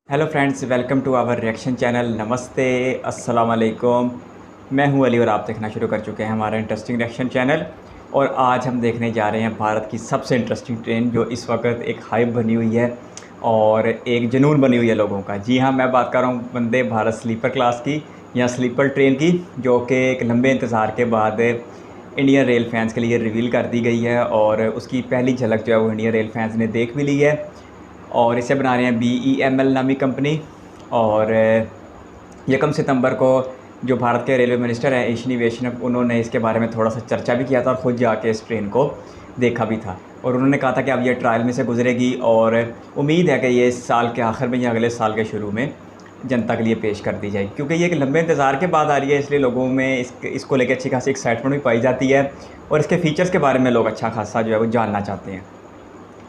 Hello friends, welcome to our reaction channel. नमस्ते, अस्सलाम वालेकुम। मैं हूं अली और आप देखना शुरू कर चुके हैं हमारा इंटरेस्टिंग रिएक्शन चैनल। और आज हम देखने जा रहे हैं भारत की सबसे इंटरेस्टिंग ट्रेन जो इस वक्त एक हाइप बनी हुई है और एक जुनून बनी हुई है लोगों का। जी हाँ, मैं बात कर रहा हूँ वंदे भारत स्लीपर क्लास की या स्लीपर ट्रेन की, जो कि एक लंबे इंतज़ार के बाद इंडियन रेल फैंस के लिए रिवील कर दी गई है और उसकी पहली झलक जो है वो इंडियन रेल फैंस ने देख भी ली है। और इसे बना रहे हैं BEML नामी कंपनी। और 1 सितंबर को जो भारत के रेलवे मिनिस्टर हैं अश्विनी वैष्णव, उन्होंने इसके बारे में थोड़ा सा चर्चा भी किया था और ख़ुद जाके इस ट्रेन को देखा भी था। और उन्होंने कहा था कि अब ये ट्रायल में से गुजरेगी और उम्मीद है कि ये इस साल के आखिर में या अगले साल के शुरू में जनता के लिए पेश कर दी जाएगी, क्योंकि ये एक लंबे इंतज़ार के बाद आ रही है, इसलिए लोगों में इसको लेकर अच्छी खासी एक्साइटमेंट भी पाई जाती है और इसके फ़ीचर्स के बारे में लोग अच्छा खासा जो है वो जानना चाहते हैं।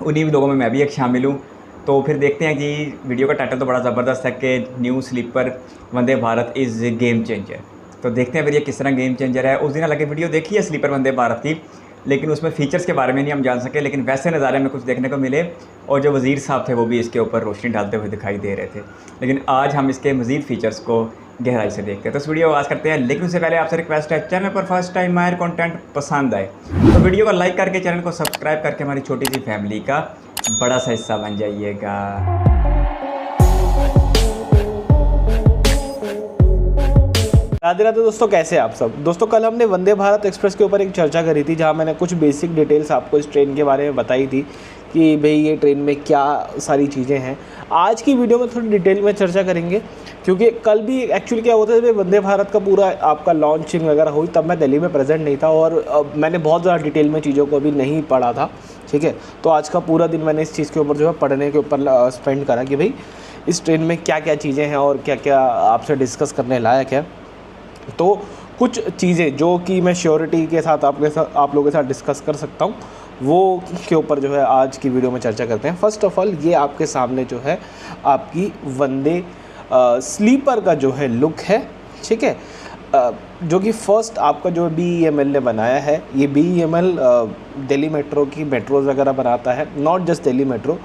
उन्हीं लोगों में मैं भी एक शामिल हूँ। तो फिर देखते हैं कि वीडियो का टाइटल तो बड़ा ज़बरदस्त है कि new sleeper Vande Bharat is game changer. तो देखते हैं फिर ये किस तरह गेम चेंजर है। उस दिन हालांकि वीडियो देखी है स्लीपर वंदे भारत की, लेकिन उसमें फ़ीचर्स के बारे में नहीं हम जान सके, लेकिन वैसे नज़ारे में कुछ देखने को मिले और जो वज़ीर साहब थे वो भी इसके ऊपर रोशनी डालते हुए दिखाई दे रहे थे। लेकिन आज हम इसके मज़ीद फ़ीचर्स को गहराई से देखते हैं, तो इस वीडियो को आगाज़ करते हैं। लेकिन उससे पहले आपसे रिक्वेस्ट है, चैनल पर फर्स्ट टाइम आए कंटेंट पसंद आए तो वीडियो को लाइक करके चैनल को सब्सक्राइब करके हमारी छोटी सी फैमिली का बड़ा सा हिस्सा बन जाइएगा। राधे राधे दोस्तों, कैसे हैं आप सब। दोस्तों, कल हमने वंदे भारत एक्सप्रेस के ऊपर एक चर्चा करी थी, जहां मैंने कुछ बेसिक डिटेल्स आपको इस ट्रेन के बारे में बताई थी कि भाई ये ट्रेन में क्या सारी चीज़ें हैं। आज की वीडियो में थोड़ी डिटेल में चर्चा करेंगे, क्योंकि कल भी एक्चुअली क्या होता है, वंदे भारत का पूरा आपका लॉन्चिंग वगैरह हुई, तब मैं दिल्ली में प्रेजेंट नहीं था और मैंने बहुत ज़्यादा डिटेल में चीज़ों को अभी नहीं पढ़ा था। ठीक है, तो आज का पूरा दिन मैंने इस चीज़ के ऊपर जो है पढ़ने के ऊपर स्पेंड करा कि भाई इस ट्रेन में क्या क्या चीज़ें हैं और क्या क्या आपसे डिस्कस करने लायक है। तो कुछ चीज़ें जो कि मैं श्योरिटी के साथ आप लोगों के साथ डिस्कस कर सकता हूँ, वो के ऊपर जो है आज की वीडियो में चर्चा करते हैं। फर्स्ट ऑफ ऑल, ये आपके सामने जो है आपकी वंदे स्लीपर का जो है लुक है। ठीक है, जो कि फर्स्ट आपका जो BEML ने बनाया है। ये BEML दिल्ली मेट्रो की मेट्रोज़ वगैरह बनाता है, not just Delhi metro,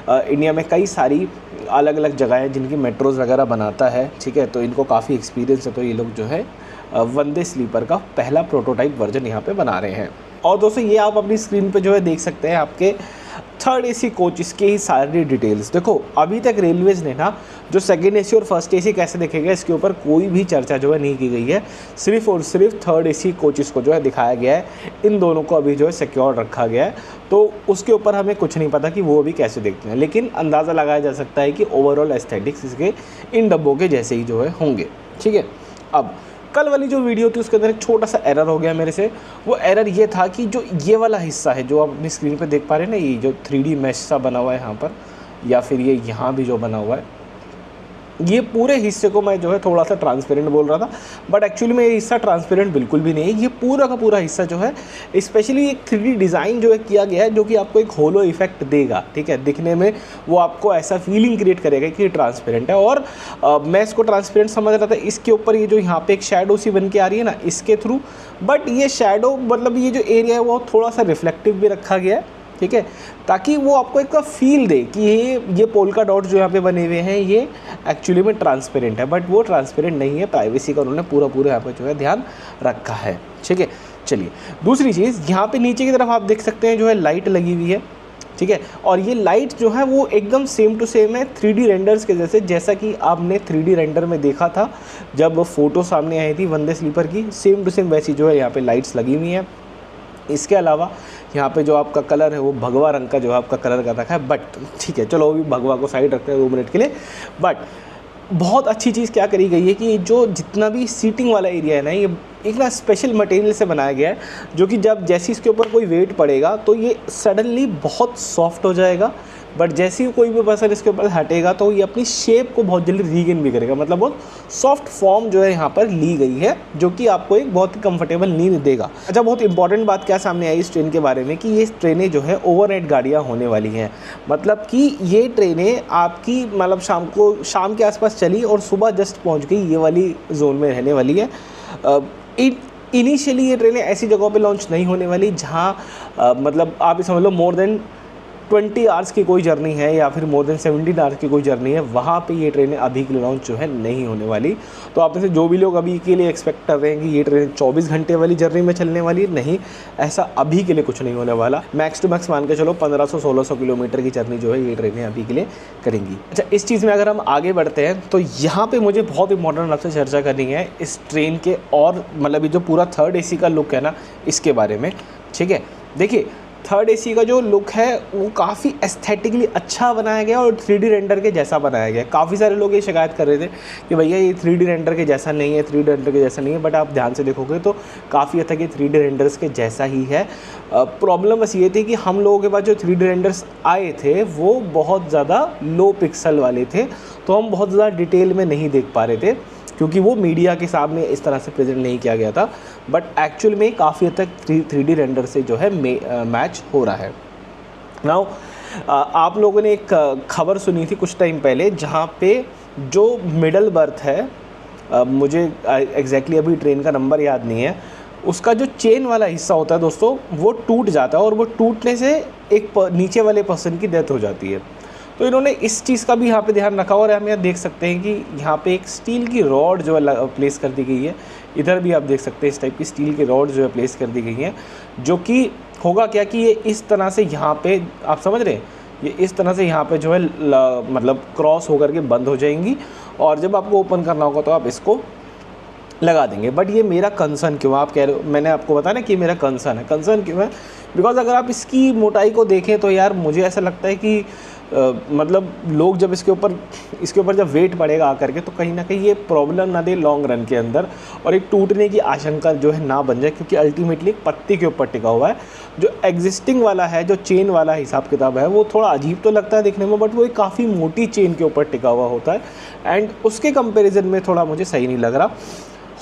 India में कई सारी अलग अलग जगह हैं जिनकी मेट्रोज़ वगैरह बनाता है। ठीक है, तो इनको काफ़ी एक्सपीरियंस है, तो ये लोग जो है वंदे स्लीपर का पहला प्रोटोटाइप वर्जन यहाँ पे बना रहे हैं। और दोस्तों, ये आप अपनी स्क्रीन पे जो है देख सकते हैं आपके थर्ड AC कोच, इसके ही सारी डिटेल्स। देखो, अभी तक रेलवेज़ ने ना जो सेकेंड AC और फर्स्ट AC कैसे दिखेगा इसके ऊपर कोई भी चर्चा जो है नहीं की गई है। सिर्फ और सिर्फ थर्ड AC कोचेस को जो है दिखाया गया है, इन दोनों को अभी जो है सिक्योर रखा गया है, तो उसके ऊपर हमें कुछ नहीं पता कि वो अभी कैसे देखते हैं, लेकिन अंदाज़ा लगाया जा सकता है कि ओवरऑल एस्थेटिक्स इसके इन डब्बों के जैसे ही जो है होंगे। ठीक है, अब कल वाली जो वीडियो थी उसके अंदर एक छोटा सा एरर हो गया मेरे से। वो एरर ये था कि जो ये वाला हिस्सा है जो आप अपनी स्क्रीन पे देख पा रहे हैं ना, ये जो 3D मैश सा बना हुआ है यहाँ पर, या फिर ये यहाँ भी जो बना हुआ है, ये पूरे हिस्से को मैं जो है थोड़ा सा ट्रांसपेरेंट बोल रहा था, बट एक्चुअली में ये हिस्सा ट्रांसपेरेंट बिल्कुल भी नहीं है। ये पूरा का पूरा हिस्सा जो है स्पेशली एक 3D डिज़ाइन जो है किया गया है, जो कि आपको एक होलो इफेक्ट देगा। ठीक है, दिखने में वो आपको ऐसा फीलिंग क्रिएट करेगा कि ये ट्रांसपेरेंट है। और मैं इसको ट्रांसपेरेंट समझ रहा था इसके ऊपर ये जो यहाँ पे एक शेडो सी बन के आ रही है ना, इसके थ्रू, बट ये शेडो मतलब ये जो एरिया है वो थोड़ा सा रिफ्लेक्टिव भी रखा गया है। ठीक है, ताकि वो आपको एक फील दे कि ये पोल्का डॉट जो यहाँ पे बने हुए हैं ये एक्चुअली में ट्रांसपेरेंट है, बट वो ट्रांसपेरेंट नहीं है। प्राइवेसी का उन्होंने पूरा यहाँ पे जो है ध्यान रखा है। ठीक है, चलिए दूसरी चीज़, यहाँ पे नीचे की तरफ आप देख सकते हैं जो है लाइट लगी हुई है। ठीक है, और ये लाइट जो है वो एकदम सेम टू सेम है 3D रेंडर्स के जैसे, जैसा कि आपने 3D रेंडर में देखा था जब फोटो सामने आई थी वंदे स्लीपर की, सेम टू सेम वैसी जो है यहाँ पे लाइट्स लगी हुई हैं। इसके अलावा यहाँ पे जो आपका कलर है वो भगवा रंग का जो है आपका कलर कर रखा है, बट ठीक है चलो अभी भगवा को साइड रखते हैं 2 मिनट के लिए। बट बहुत अच्छी चीज़ क्या करी गई है कि जो जितना भी सीटिंग वाला एरिया है ना, ये एक ना स्पेशल मटेरियल से बनाया गया है, जो कि जब जैसे इसके ऊपर कोई वेट पड़ेगा तो ये सडनली बहुत सॉफ्ट हो जाएगा, बट जैसे ही कोई भी पर्सन इसके ऊपर हटेगा तो ये अपनी शेप को बहुत जल्दी रीगेन भी करेगा। मतलब बहुत सॉफ्ट फॉर्म जो है यहाँ पर ली गई है, जो कि आपको एक बहुत ही कंफर्टेबल नींद देगा। अच्छा, बहुत इंपॉर्टेंट बात क्या सामने आई इस ट्रेन के बारे में कि ये ट्रेनें जो है ओवरनाइट गाड़ियाँ होने वाली हैं। मतलब कि ये ट्रेनें आपकी मतलब शाम के आसपास चली और सुबह जस्ट पहुँच गई, ये वाली जोन में रहने वाली है। इनिशियली ये ट्रेनें ऐसी जगहों पे लॉन्च नहीं होने वाली जहाँ मतलब आप समझ लो मोर देन 20 आवर्स की कोई जर्नी है या फिर मोर देन 17 आवर्स की कोई जर्नी है, वहाँ पे ये ट्रेनें अभी के लिए लॉन्च जो है नहीं होने वाली। तो आप में से जो भी लोग अभी के लिए एक्सपेक्ट कर रहे हैं कि ये ट्रेन 24 घंटे वाली जर्नी में चलने वाली है, नहीं, ऐसा अभी के लिए कुछ नहीं होने वाला। मैक्स टू मैक्स मान के चलो 1500-1600 किलोमीटर की जर्नी जो है ये ट्रेनें अभी के लिए करेंगी। अच्छा, इस चीज़ में अगर हम आगे बढ़ते हैं तो यहाँ पर मुझे बहुत इंपॉर्टेंट आपसे चर्चा करनी है इस ट्रेन के, और मतलब ये जो पूरा थर्ड AC का लुक है ना, इसके बारे में। ठीक है, देखिए थर्ड AC का जो लुक है वो काफ़ी एस्थेटिकली अच्छा बनाया गया और 3D रेंडर के जैसा बनाया गया। काफ़ी सारे लोग ये शिकायत कर रहे थे कि भैया ये 3D रेंडर के जैसा नहीं है, 3D रेंडर के जैसा नहीं है, बट आप ध्यान से देखोगे तो काफ़ी हद तक ये 3D रेंडर्स के जैसा ही है। प्रॉब्लम बस ये थी कि हम लोगों के पास जो 3D रेंडर्स आए थे वो बहुत ज़्यादा लो पिक्सल वाले थे, तो हम बहुत ज़्यादा डिटेल में नहीं देख पा रहे थे क्योंकि वो मीडिया के सामने इस तरह से प्रेजेंट नहीं किया गया था। बट एक्चुअल में काफ़ी हद तक 3D रेंडर से जो है मैच हो रहा है। नाउ आप लोगों ने एक खबर सुनी थी कुछ टाइम पहले, जहाँ पे जो मिडल बर्थ है, मुझे एग्जैक्टली अभी ट्रेन का नंबर याद नहीं है, उसका जो चेन वाला हिस्सा होता है दोस्तों वो टूट जाता है और वो टूटने से एक नीचे वाले पर्सन की डेथ हो जाती है। तो इन्होंने इस चीज़ का भी यहाँ पे ध्यान रखा और हम यहाँ देख सकते हैं कि यहाँ पे एक स्टील की रॉड जो है प्लेस कर दी गई है। इधर भी आप देख सकते हैं इस टाइप की स्टील की रॉड जो है प्लेस कर दी गई है, जो कि होगा क्या कि ये इस तरह से यहाँ पे, आप समझ रहे हैं, ये इस तरह से यहाँ पे जो है मतलब क्रॉस होकर के बंद हो जाएंगी और जब आपको ओपन करना होगा तो आप इसको लगा देंगे। बट ये मेरा कंसर्न क्यों, आप कह रहे हो, मैंने आपको बताया ना कि मेरा कंसर्न है। कंसर्न क्यों है? बिकॉज अगर आप इसकी मोटाई को देखें तो यार मुझे ऐसा लगता है कि मतलब लोग जब इसके ऊपर जब वेट पड़ेगा आकर के तो कहीं ना कहीं ये प्रॉब्लम ना दे लॉन्ग रन के अंदर और एक टूटने की आशंका जो है ना बन जाए, क्योंकि अल्टीमेटली एक पत्ती के ऊपर टिका हुआ है। जो एग्जिस्टिंग वाला है, जो चेन वाला हिसाब किताब है, वो थोड़ा अजीब तो लगता है दिखने में, बट वो एक काफ़ी मोटी चेन के ऊपर टिका हुआ होता है एंड उसके कंपेरिजन में थोड़ा मुझे सही नहीं लग रहा।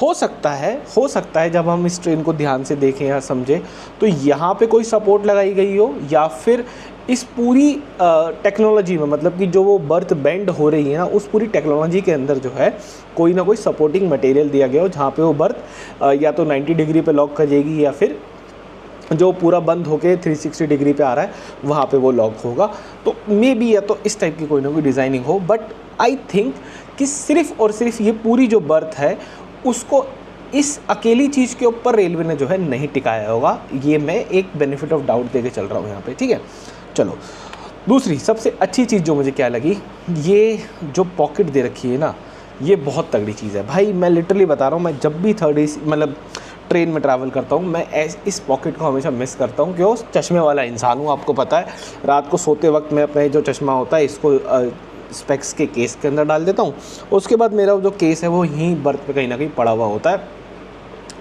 हो सकता है जब हम इस ट्रेन को ध्यान से देखें या समझें तो यहाँ पे कोई सपोर्ट लगाई गई हो या फिर इस पूरी टेक्नोलॉजी में, मतलब कि जो वो बर्थ बेंड हो रही है ना, उस पूरी टेक्नोलॉजी के अंदर जो है कोई ना कोई सपोर्टिंग मटेरियल दिया गया हो जहाँ पे वो बर्थ या तो 90 डिग्री पे लॉक कर जाएगी या फिर जो पूरा बंद होके 360 डिग्री पे आ रहा है वहाँ पे वो लॉक होगा। तो मे बी या तो इस टाइप की कोई ना कोई डिज़ाइनिंग हो, बट आई थिंक कि सिर्फ और सिर्फ ये पूरी जो बर्थ है उसको इस अकेली चीज़ के ऊपर रेलवे ने जो है नहीं टिकाया होगा। ये मैं एक बेनिफिट ऑफ डाउट देके चल रहा हूँ यहाँ पे, ठीक है। चलो, दूसरी सबसे अच्छी चीज़ जो मुझे क्या लगी, ये जो पॉकेट दे रखी है ना, ये बहुत तगड़ी चीज़ है भाई। मैं लिटरली बता रहा हूँ, मैं जब भी थर्ड AC मतलब ट्रेन में ट्रैवल करता हूँ मैं इस पॉकेट को हमेशा मिस करता हूँ। क्यों? चश्मे वाला इंसान हूँ, आपको पता है। रात को सोते वक्त मैं अपना जो चश्मा होता है इसको स्पेक्स के केस के अंदर डाल देता हूँ। उसके बाद मेरा जो केस है वो यहीं बर्थ पे कहीं ना कहीं पड़ा हुआ होता है।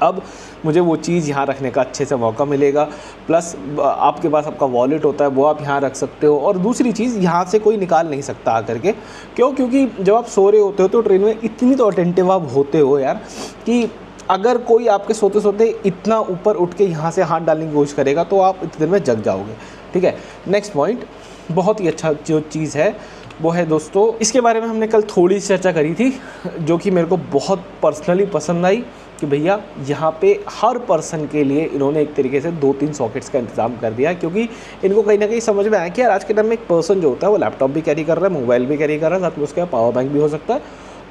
अब मुझे वो चीज़ यहाँ रखने का अच्छे से मौका मिलेगा, प्लस आपके पास आपका वॉलेट होता है वो आप यहाँ रख सकते हो। और दूसरी चीज़, यहाँ से कोई निकाल नहीं सकता आकर के। क्यों? क्योंकि जब आप सो रहे होते हो तो ट्रेन में इतनी तो अटेंटिव आप होते हो यार कि अगर कोई आपके सोते सोते इतना ऊपर उठ के यहाँ से हाथ डालने की कोशिश करेगा तो आप इतनी देर में जग जाओगे, ठीक है। नेक्स्ट पॉइंट, बहुत ही अच्छा जो चीज़ है वो है दोस्तों, इसके बारे में हमने कल थोड़ी सी चर्चा करी थी, जो कि मेरे को बहुत पर्सनली पसंद आई कि भैया यहाँ पे हर पर्सन के लिए इन्होंने एक तरीके से 2-3 सॉकेट्स का इंतज़ाम कर दिया, क्योंकि इनको कहीं ना कहीं समझ में आया कि यार आज के टाइम में एक पर्सन जो होता है वो लैपटॉप भी कैरी कर रहा है, मोबाइल भी कैरी कर रहा है, साथ में उसका पावर बैंक भी हो सकता है।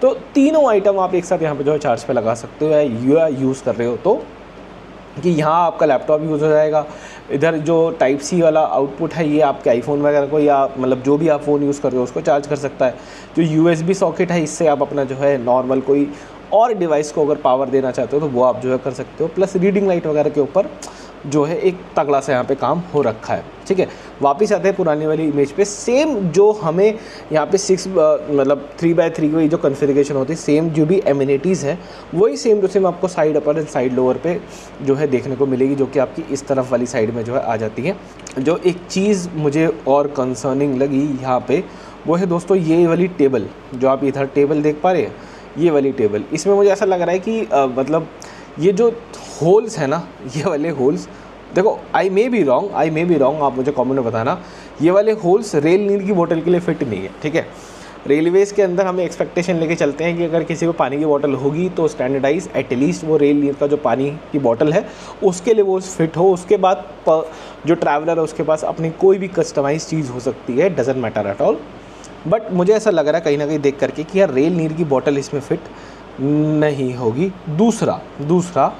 तो तीनों आइटम आप एक साथ यहाँ पे जो है चार्ज पे लगा सकते हो या यूज़ कर रहे हो, तो कि यहाँ आपका लैपटॉप यूज़ हो जाएगा। इधर जो टाइप सी वाला आउटपुट है ये आपके आईफोन वगैरह को या मतलब जो भी आप फ़ोन यूज़ कर रहे हो उसको चार्ज कर सकता है। जो USB सॉकेट है इससे आप अपना जो है नॉर्मल कोई और डिवाइस को अगर पावर देना चाहते हो तो वो आप जो है कर सकते हो। प्लस रीडिंग लाइट वगैरह के ऊपर जो है एक तगड़ा सा यहाँ पे काम हो रखा है, ठीक है। वापस आते हैं पुरानी वाली इमेज पे, सेम जो हमें यहाँ पे 3x3 की जो कॉन्फ़िगरेशन होती है, सेम जो भी एमिनिटीज़ है वही सेम टू सेम आपको side upper and side lower पे जो है देखने को मिलेगी, जो कि आपकी इस तरफ वाली साइड में जो है आ जाती है। जो एक चीज़ मुझे और कंसर्निंग लगी यहाँ पे वो है दोस्तों ये वाली टेबल, जो आप इधर टेबल देख पा रहे हैं, ये वाली टेबल, इसमें मुझे ऐसा लग रहा है कि मतलब ये जो होल्स है ना, ये वाले होल्स, देखो आई मे बी रॉन्ग, आप मुझे कमेंट में बताना, ये वाले होल्स रेल नील की बोतल के लिए फिट नहीं है, ठीक है। रेलवेज़ के अंदर हमें एक्सपेक्टेशन लेके चलते हैं कि अगर किसी को पानी की बोतल होगी तो स्टैंडर्डाइज एटलीस्ट वो रेल नीर का जो पानी की बोतल है उसके लिए वो फिट हो। उसके बाद जो ट्रैवलर है उसके पास अपनी कोई भी कस्टमाइज चीज़ हो सकती है, doesn't matter at all. But मुझे ऐसा लग रहा है कहीं ना कहीं देख करके कि यार रेल नीर की बोतल इसमें फिट नहीं होगी। दूसरा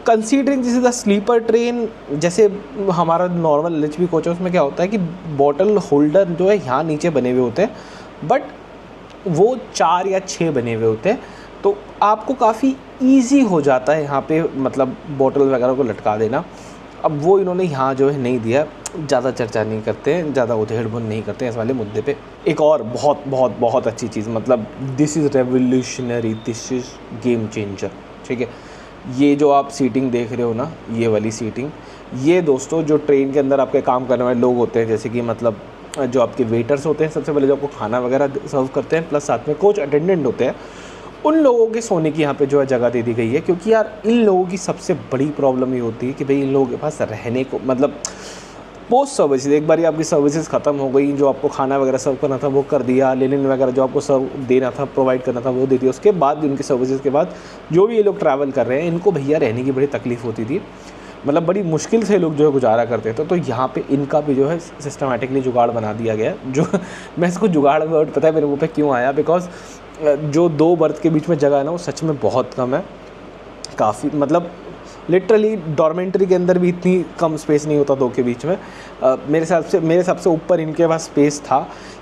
considering this is the sleeper train, जैसे हमारा नॉर्मल एचपी कोच है उसमें क्या होता है कि बॉटल होल्डर जो है यहाँ नीचे बने हुए होते हैं, बट वो 4 या 6 बने हुए होते हैं, तो आपको काफ़ी इजी हो जाता है यहाँ पे मतलब बॉटल वगैरह को लटका देना। अब वो इन्होंने यहाँ जो है नहीं दिया, ज़्यादा चर्चा नहीं करते हैं, ज़्यादा उधेड़-बुन नहीं करते हैं इस वाले मुद्दे पे। एक और बहुत बहुत बहुत अच्छी चीज़, मतलब this is revolutionary, this is game changer, ठीक है। ये जो आप सीटिंग देख रहे हो ना, ये वाली सीटिंग, ये दोस्तों जो ट्रेन के अंदर आपके काम करने वाले लोग होते हैं, जैसे कि मतलब जो आपके वेटर्स होते हैं, सबसे पहले जो आपको खाना वगैरह सर्व करते हैं, प्लस साथ में कोच अटेंडेंट होते हैं, उन लोगों के सोने की यहाँ पे जो है जगह दे दी गई है। क्योंकि यार इन लोगों की सबसे बड़ी प्रॉब्लम ये होती है कि भाई इन लोगों के पास रहने को मतलब पोस्ट सर्विसेज, एक बार आपकी सर्विसेज ख़त्म हो गई, जो आपको खाना वगैरह सर्व करना था वो कर दिया, लिनन वगैरह जो आपको सर्व देना था, प्रोवाइड करना था वो दे दिया, उसके बाद उनकी सर्विसेज के बाद जो भी ये लोग ट्रैवल कर रहे हैं इनको भैया रहने की बड़ी तकलीफ़ होती थी, मतलब बड़ी मुश्किल से लोग जो है गुजारा करते थे। तो यहाँ पे इनका भी जो है सिस्टमेटिकली जुगाड़ बना दिया गया, जो मैं इसको जुगाड़ वर्ड पता है मेरे मुँह पे क्यों आया, बिकॉज जो 2 बर्थ के बीच में जगह है ना वो सच में बहुत कम है, काफ़ी मतलब लिटरली डॉर्मेंट्री के अंदर भी इतनी कम स्पेस नहीं होता 2 के बीच में। मेरे हिसाब से ऊपर इनके पास स्पेस था,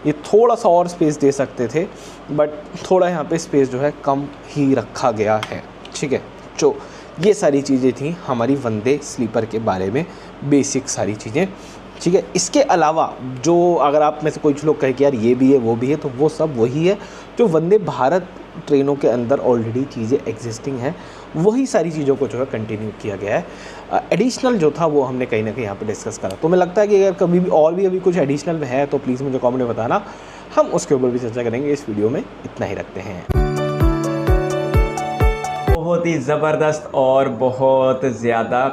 ये थोड़ा सा और स्पेस दे सकते थे, बट थोड़ा यहाँ पे स्पेस जो है कम ही रखा गया है, ठीक है। तो ये सारी चीज़ें थी हमारी वंदे स्लीपर के बारे में, बेसिक सारी चीज़ें, ठीक है। इसके अलावा जो अगर आप में से कुछ लोग कहे कि यार ये भी है वो भी है, तो वो सब वही है जो वंदे भारत ट्रेनों के अंदर ऑलरेडी चीज़ें एग्जिस्टिंग हैं, वही सारी चीज़ों को जो है कंटिन्यू किया गया है। एडिशनल जो था वो हमने कहीं ना कहीं यहाँ पे डिस्कस करा। तो मुझे लगता है कि अगर कभी भी और भी अभी कुछ एडिशनल है तो प्लीज़ मुझे कमेंट में बताना, हम उसके ऊपर भी चर्चा करेंगे। इस वीडियो में इतना ही रखते हैं। बहुत ही ज़बरदस्त और बहुत ज़्यादा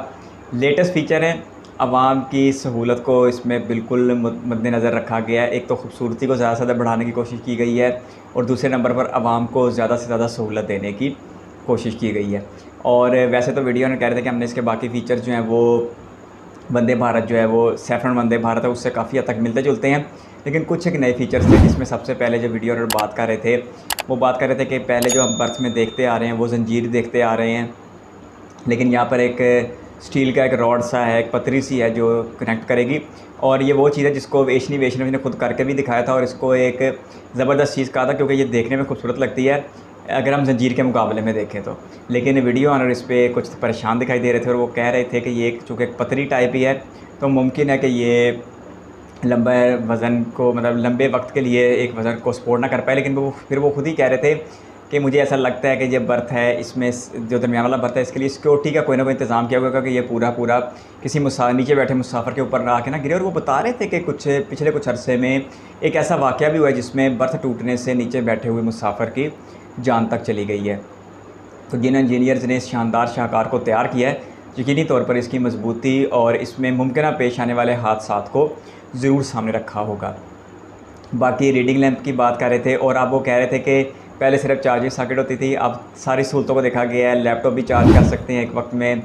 लेटेस्ट फीचर है, आवाम की सहूलत को इसमें बिल्कुल मद्देनज़र रखा गया है। एक तो खूबसूरती को ज़्यादा से ज़्यादा बढ़ाने की कोशिश की गई है, और दूसरे नंबर पर आवाम को ज़्यादा से ज़्यादा सहूलत देने की कोशिश की गई है। और वैसे तो वीडियो में कह रहे थे कि हमने इसके बाकी फ़ीचर्स जो हैं वो वंदे भारत जो है वो सैफरन वंदे भारत है उससे काफ़ी हद तक मिलते जुलते हैं, लेकिन कुछ एक नए फीचर्स थे जिसमें सबसे पहले जो वीडियो में बात कर रहे थे वो बात कर रहे थे कि पहले जो हम बर्थ में देखते आ रहे हैं वो जंजीर देखते आ रहे हैं, लेकिन यहाँ पर एक स्टील का एक रॉड सा है, एक पतरी सी है जो कनेक्ट करेगी, और ये वो चीज़ है जिसको वैष्णवी ने खुद करके भी दिखाया था, और इसको एक ज़बरदस्त चीज़ कहा था क्योंकि ये देखने में खूबसूरत लगती है अगर हम जंजीर के मुकाबले में देखें तो। लेकिन वीडियो ऑनर इस पर कुछ परेशान दिखाई दे रहे थे, और वो कह रहे थे कि ये चूँकि एक पतरी टाइप ही है तो मुमकिन है कि ये लंबे वज़न को मतलब लंबे वक्त के लिए एक वज़न को सपोर्ट ना कर पाए। लेकिन वो खुद ही कह रहे थे कि मुझे ऐसा लगता है कि ये बर्थ है, इसमें जो दरमियान वाला बर्थ है इसके लिए सिक्योरिटी का कोई ना कोई इंतज़ाम किया होगा कि ये पूरा किसी नीचे बैठे मुसाफिर के ऊपर आके ना गिरे। और वो बता रहे थे कि पिछले कुछ अरसे में एक ऐसा वाक़या भी हुआ है जिसमें बर्थ टूटने से नीचे बैठे हुए मुसाफिर की जान तक चली गई है। तो जिन इंजीनियर्स ने इस शानदार शाहकार को तैयार किया है, यकीनी तौर पर इसकी मजबूती और इसमें मुमकिन पेश आने वाले हादसात को ज़रूर सामने रखा होगा। बाकी रीडिंग लैंप की बात कर रहे थे, और अब वो कह रहे थे कि पहले सिर्फ चार्जिंग सॉकेट होती थी, अब सारी सहूलतों को देखा गया है। लैपटॉप भी चार्ज कर सकते हैं एक वक्त में,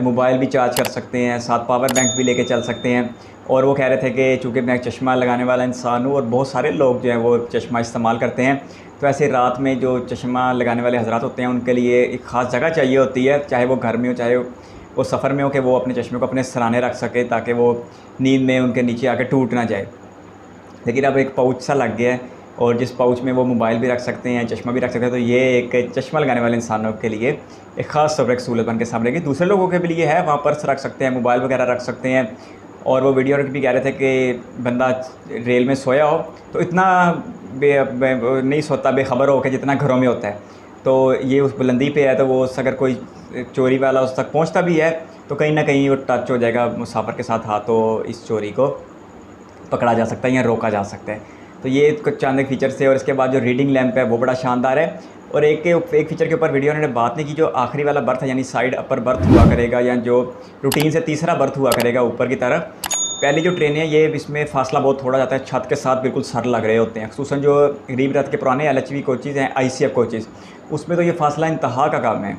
मोबाइल भी चार्ज कर सकते हैं, साथ पावर बैंक भी लेके चल सकते हैं। और वो कह रहे थे कि चूँकि मैं चश्मा लगाने वाला इंसान हूँ और बहुत सारे लोग जो हैं वो चश्मा इस्तेमाल करते हैं, तो ऐसे रात में जो चश्मा लगाने वाले हजरात होते हैं उनके लिए एक ख़ास जगह चाहिए होती है, चाहे वो घर में हो चाहे वो सफ़र में हो, कि वो अपने चश्मे को अपने सराहने रख सके ताकि वो नींद में उनके नीचे आके टूट ना जाए। लेकिन अब एक पाउच सा लग गया है, और जिस पाउच में वो मोबाइल भी रख सकते हैं, चश्मा भी रख सकते हैं, तो ये एक चश्मा लगाने वाले इंसानों के लिए एक ख़ास तौर पर एक सहूलत बन के सामने की। दूसरे लोगों के भी लिए है, वहाँ पर्स रख सकते हैं, मोबाइल वगैरह रख सकते हैं। और वो वीडियो भी कह रहे थे कि बंदा रेल में सोया हो तो इतना नहीं सोता बेखबर हो के जितना घरों में होता है, तो ये उस बुलंदी पे है, तो वो अगर कोई चोरी वाला उस तक पहुंचता भी है तो कहीं ना कहीं वो टच हो जाएगा मुसाफिर के साथ, हाथ तो इस चोरी को पकड़ा जा सकता है या रोका जा सकता है। तो ये कुछ चंद फीचर्स थे। और इसके बाद जो रीडिंग लैंप है वो बड़ा शानदार है। और एक फीचर के ऊपर वीडियो ने बात नहीं की, जो आखिरी वाला बर्थ है यानी साइड अपर बर्थ हुआ करेगा, या जो रूटीन से तीसरा बर्थ हुआ करेगा ऊपर की तरफ, पहली जो ट्रेनें हैं ये इसमें फ़ासला बहुत थोड़ा जाता है, छत के साथ बिल्कुल सर लग रहे होते हैं। ख़ुसूसन जो गरीब रथ के पुराने LHV कोचेज़ हैं, ICF कोचेज़, उसमें तो ये फ़ासला इंतहा का काम है।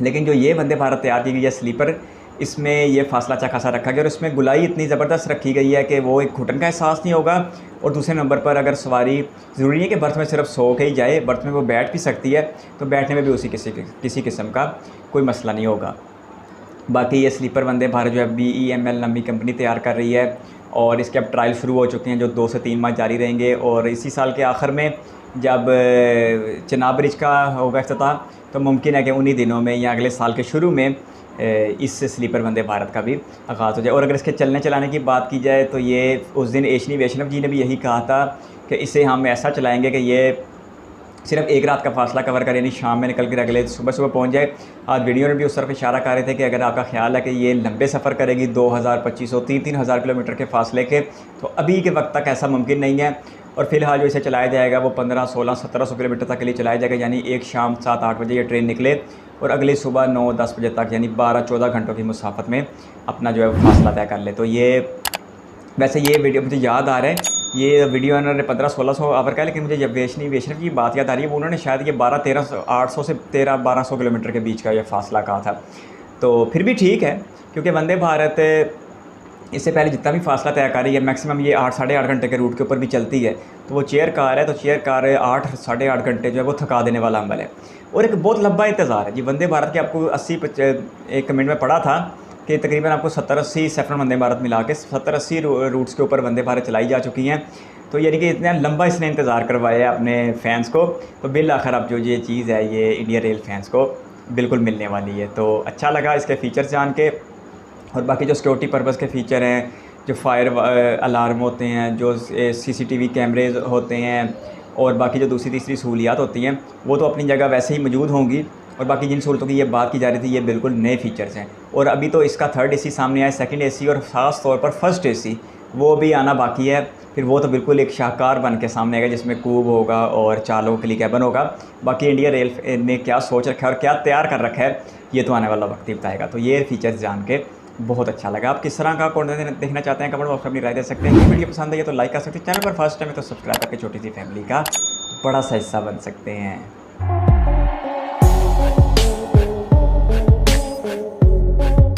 लेकिन जो ये वंदे भारत तैयार की गई है स्लीपर, इसमें ये फ़ासला अच्छा खासा रखा गया और इसमें गुलाई इतनी ज़बरदस्त रखी गई है कि वो एक घुटन का एहसास नहीं होगा। और दूसरे नंबर पर अगर सवारी ज़रूरी है कि बर्थ में सिर्फ सो के ही जाए, बर्थ में वो बैठ भी सकती है, तो बैठने में भी किसी किस्म का कोई मसला नहीं होगा। बाकी ये स्लीपर वंदे भारत जो है BEML नामी कंपनी तैयार कर रही है और इसके अब ट्रायल शुरू हो चुके हैं जो 2 से 3 माह जारी रहेंगे। और इसी साल के आखिर में जब चेनाब ब्रिज का होगा इफ्तिताह, तो मुमकिन है कि उन्हीं दिनों में या अगले साल के शुरू में इस स्लीपर वंदे भारत का भी आगाज़ हो जाए। और अगर इसके चलने चलाने की बात की जाए तो ये उस दिन एशनी वैष्णव जी ने भी यही कहा था कि इसे हम ऐसा चलाएँगे कि ये सिर्फ एक रात का फ़ासला कवर करे, यानी शाम में निकल कर अगले सुबह पहुंच जाए। आज वीडियो में भी उस तरफ इशारा कर रहे थे कि अगर आपका ख्याल है कि ये लंबे सफ़र करेगी 2000, 2500, 3,000 किलोमीटर के फ़ासले के, तो अभी के वक्त तक ऐसा मुमकिन नहीं है। और फ़िलहाल जो इसे चलाया जाएगा वो 1500, 1600, 1700 किलोमीटर तक के लिए चलाया जाएगा, यानी एक शाम 7-8 बजे ये ट्रेन निकले और अगली सुबह 9-10 बजे तक, यानी 12-14 घंटों की मुसाफत में अपना जो है फ़ासला तय कर ले। तो ये वैसे ये वीडियो मुझे याद आ रहा है, ये वीडियो उन्होंने 1500-1600 आवर का है, लेकिन मुझे जब वैष्णव की बात याद आ रही है, वो उन्होंने शायद ये 12-1300 से 1300-1200 किलोमीटर के बीच का ये फ़ासला कहा था। तो फिर भी ठीक है, क्योंकि वंदे भारत इससे पहले जितना भी फ़ासला तय कर रही है मैक्सिमम ये 8 साढ़े 8 घंटे के रूट के ऊपर भी चलती है। तो वो चेयर कार है, तो चेयर कार 8 साढ़े 8 घंटे जो है वो थका देने वाला अमल है और एक बहुत लंबा इंतज़ार है जी। वंदे भारत के आपको 80 एक कमेंट में पढ़ा था कि तकरीबन आपको 70-80 सेफरन वंदे भारत मिला के 70-80 रूट्स के ऊपर वंदे भारत चलाई जा चुकी हैं। तो यानी कि इतना लंबा इसने इंतज़ार करवाया है अपने फ़ैन्स को, तो बिल आखिर अब जो ये चीज़ है ये इंडियन रेल फैंस को बिल्कुल मिलने वाली है। तो अच्छा लगा इसके फ़ीचर्स जान के। और बाकी जो सिक्योरिटी पर्पज़ के फ़ीचर हैं, जो फायर अलार्म होते हैं, जो CCTV कैमरेज़ होते हैं और बाकी जो दूसरी तीसरी सहूलियात होती हैं, वो तो अपनी जगह वैसे ही मौजूद होंगी। और बाकी जिन सहूलतों की ये बात की जा रही थी, ये बिल्कुल नए फ़ीचर्स हैं। और अभी तो इसका 3rd AC सामने आया, 2nd AC और ख़ास तौर पर 1st AC वो भी आना बाकी है। फिर वो तो बिल्कुल एक शाहकार बन के सामने आएगा, जिसमें कूब होगा और 4 लोगों के लिए कैबन होगा। बाकी इंडियन रेल ने क्या सोच रखा है और क्या तैयार कर रखा है, ये तो आने वाला वक्त ही बताएगा। तो ये फ़ीचर्स जान के बहुत अच्छा लगा। आप किस तरह का कंटेंट देखना चाहते हैं कमेंट बॉक्स में अपनी राय दे सकते हैं। वीडियो पसंद है तो लाइक कर सकते हैं, चैनल पर फर्स्ट टाइम है तो सब्सक्राइब करके छोटी सी फैमिली का बड़ा सा हिस्सा बन सकते हैं।